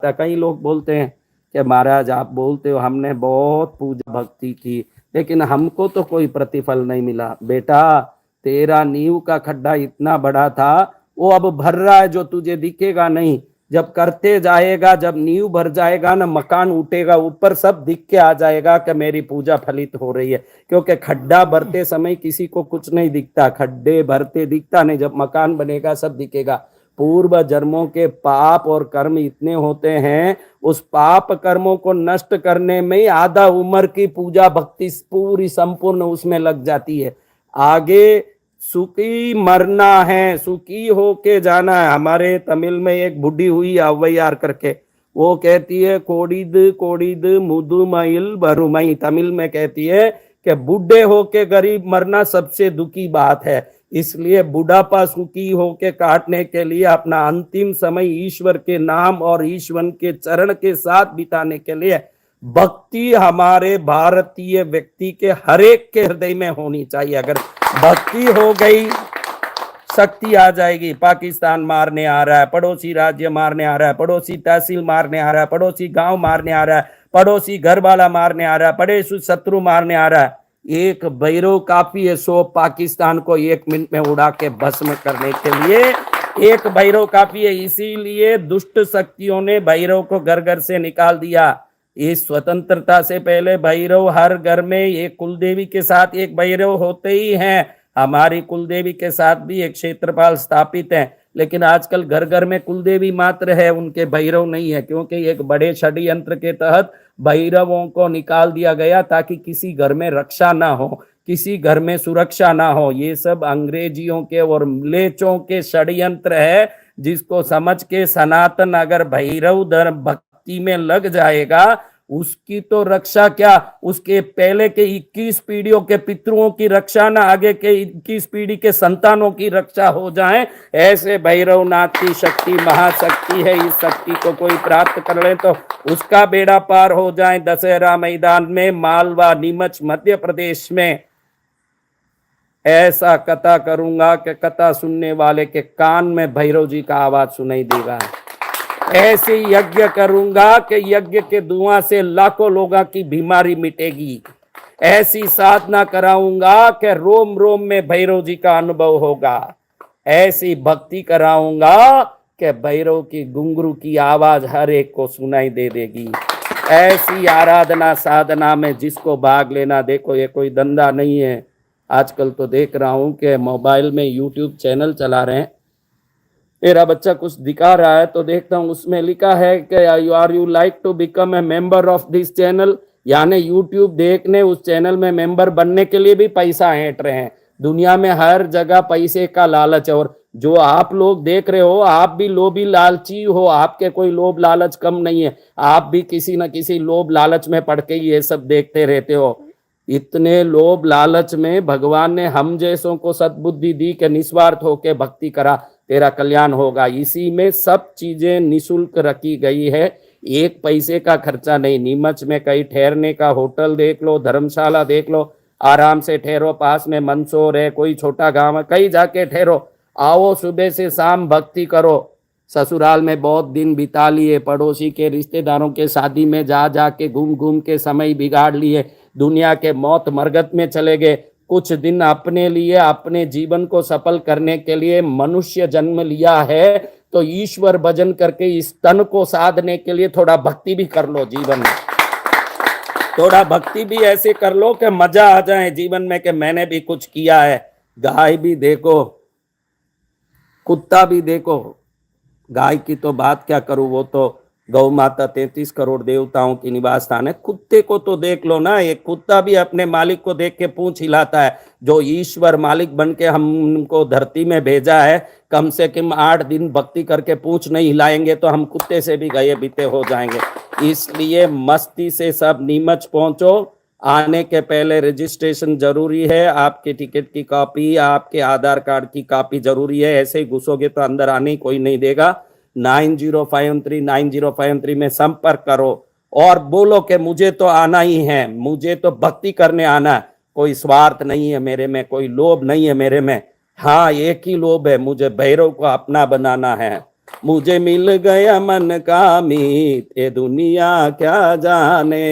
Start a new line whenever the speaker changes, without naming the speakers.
कई लोग बोलते हैं कि महाराज आप बोलते हो हमने बहुत पूजा भक्ति की लेकिन हमको तो कोई प्रतिफल नहीं मिला। बेटा तेरा नींव का खड्डा इतना बड़ा था, वो अब भर रहा है जो तुझे दिखेगा नहीं। जब करते जाएगा, जब नींव भर जाएगा ना, मकान उठेगा ऊपर, सब दिख के आ जाएगा कि मेरी पूजा फलित हो रही है। क्योंकि खड्डा भरते समय किसी को कुछ नहीं दिखता, खड्डे भरते दिखता नहीं, जब मकान बनेगा सब दिखेगा। पूर्व जन्मों के पाप और कर्म इतने होते हैं, उस पाप कर्मों को नष्ट करने में ही आधा उम्र की पूजा भक्ति पूरी संपूर्ण उसमें लग जाती है। आगे सुखी मरना है, सुखी होके जाना है। हमारे तमिल में एक बुढ़ी हुई अव्वैयार करके, वो कहती है कोडिद कोडिद मुदुमईल बरुमई। तमिल में कहती है कि बूढ़े होके गरीब मरना सबसे दुखी बात है। इसलिए बुढ़ापा सुखी होके काटने के लिए अपना अंतिम समय ईश्वर के नाम और ईश्वर के चरण के साथ बिताने के लिए भक्ति हमारे भारतीय व्यक्ति के हर एक के हृदय में होनी चाहिए। अगर भक्ति हो गई, शक्ति आ जाएगी। पाकिस्तान मारने आ रहा है, पड़ोसी राज्य मारने आ रहा है, पड़ोसी तहसील मारने आ रहा है, पड़ोसी गांव मारने आ रहा है, पड़ोसी घर वाला मारने आ रहा है, पड़ोसी शत्रु मारने आ रहा है। एक भैरव काफी है 100 पाकिस्तान को 1 मिनट में उड़ा के भस्म करने के लिए। एक भैरव काफी है। इसीलिए दुष्ट शक्तियों ने भैरव को घर घर से निकाल दिया। इस स्वतंत्रता से पहले भैरव हर घर में एक कुलदेवी के साथ एक भैरव होते ही हैं। हमारी कुलदेवी के साथ भी एक क्षेत्रपाल स्थापित है, लेकिन आजकल घर घर में कुलदेवी मात्र है, उनके भैरव नहीं है। क्योंकि एक बड़े षड्यंत्र के तहत भैरवों को निकाल दिया गया ताकि किसी घर में रक्षा ना हो, किसी घर में सुरक्षा ना हो। ये सब अंग्रेजियों के और म्लेच्छों के षड्यंत्र है, जिसको समझ के सनातन अगर भैरव धर्म भक्ति में लग जाएगा, उसकी तो रक्षा क्या, उसके पहले के 21 पीढ़ियों के पितरों की रक्षा ना, आगे के 21 पीढ़ी के संतानों की रक्षा हो जाए। ऐसे भैरवनाथ की शक्ति महाशक्ति है। इस शक्ति को कोई प्राप्त कर ले तो उसका बेड़ा पार हो जाए। दशहरा मैदान में, मालवा, नीमच, मध्य प्रदेश में ऐसा कथा करूंगा कि कथा सुनने वाले के कान में भैरव जी का आवाज सुनाई देगा। ऐसे यज्ञ करूंगा कि यज्ञ के धुआं से लाखों लोगों की बीमारी मिटेगी। ऐसी साधना कराऊंगा कि रोम रोम में भैरव जी का अनुभव होगा। ऐसी भक्ति कराऊंगा कि भैरव की घुंघरू की आवाज हर एक को सुनाई दे देगी। ऐसी आराधना साधना में जिसको भाग लेना, देखो ये कोई धंधा नहीं है। आजकल तो देख रहा हूं कि मोबाइल में यूट्यूब चैनल चला रहे हैं, मेरा बच्चा कुछ दिखा रहा है तो देखता हूँ, उसमें लिखा है कि are you like to become a member of this channel. यानी यूट्यूब देखने, उस चैनल में मेंबर बनने के लिए भी पैसा ऐंठ रहे हैं। दुनिया में हर जगह पैसे का लालच है। और जो आप लोग देख रहे हो, आप भी लोभी लालची हो, आपके कोई लोभ लालच कम नहीं है। आप भी किसी न किसी लोभ लालच में पड़ के ये सब देखते रहते हो। इतने लोभ लालच में भगवान ने हम जैसों को सद्बुद्धि दी कि निस्वार्थ होके भक्ति करा, तेरा कल्याण होगा। इसी में सब चीजें निशुल्क रखी गई है, एक पैसे का खर्चा नहीं। नीमच में कहीं ठहरने का होटल देख लो, धर्मशाला देख लो, आराम से ठहरो। पास में मंदसौर है, कोई छोटा गांव है, कहीं जाके ठहरो। आओ, सुबह से शाम भक्ति करो। ससुराल में बहुत दिन बिता लिए, पड़ोसी के रिश्तेदारों के शादी में जा जाके घूम घूम के समय बिगाड़ लिए, दुनिया के मौत मरगत में चले गए। कुछ दिन अपने लिए, अपने जीवन को सफल करने के लिए मनुष्य जन्म लिया है, तो ईश्वर भजन करके इस तन को साधने के लिए थोड़ा भक्ति भी कर लो। जीवन में थोड़ा भक्ति भी ऐसे कर लो कि मजा आ जाए जीवन में कि मैंने भी कुछ किया है। गाय भी देखो, कुत्ता भी देखो। गाय की तो बात क्या करूं, वो तो गौ माता 33 करोड़ देवताओं की निवास स्थान है। कुत्ते को तो देख लो ना, एक कुत्ता भी अपने मालिक को देख के पूंछ हिलाता है। जो ईश्वर मालिक बन के हमको धरती में भेजा है, कम से कम 8 दिन भक्ति करके पूंछ नहीं हिलाएंगे तो हम कुत्ते से भी गए बीते हो जाएंगे। इसलिए मस्ती से सब नीमच पहुंचो। आने के पहले रजिस्ट्रेशन जरूरी है, आपके टिकट की कॉपी, आपके आधार कार्ड की कॉपी जरूरी है। ऐसे ही घुसोगे तो अंदर आने ही कोई नहीं देगा। 9053 में संपर्क करो और बोलो कि मुझे तो आना ही है, मुझे तो भक्ति करने आना है। कोई स्वार्थ नहीं है मेरे में, कोई लोभ नहीं है मेरे में। हाँ, एक ही लोभ है, मुझे भैरव को अपना बनाना है। मुझे मिल गया मन का मीत, ये दुनिया क्या जाने।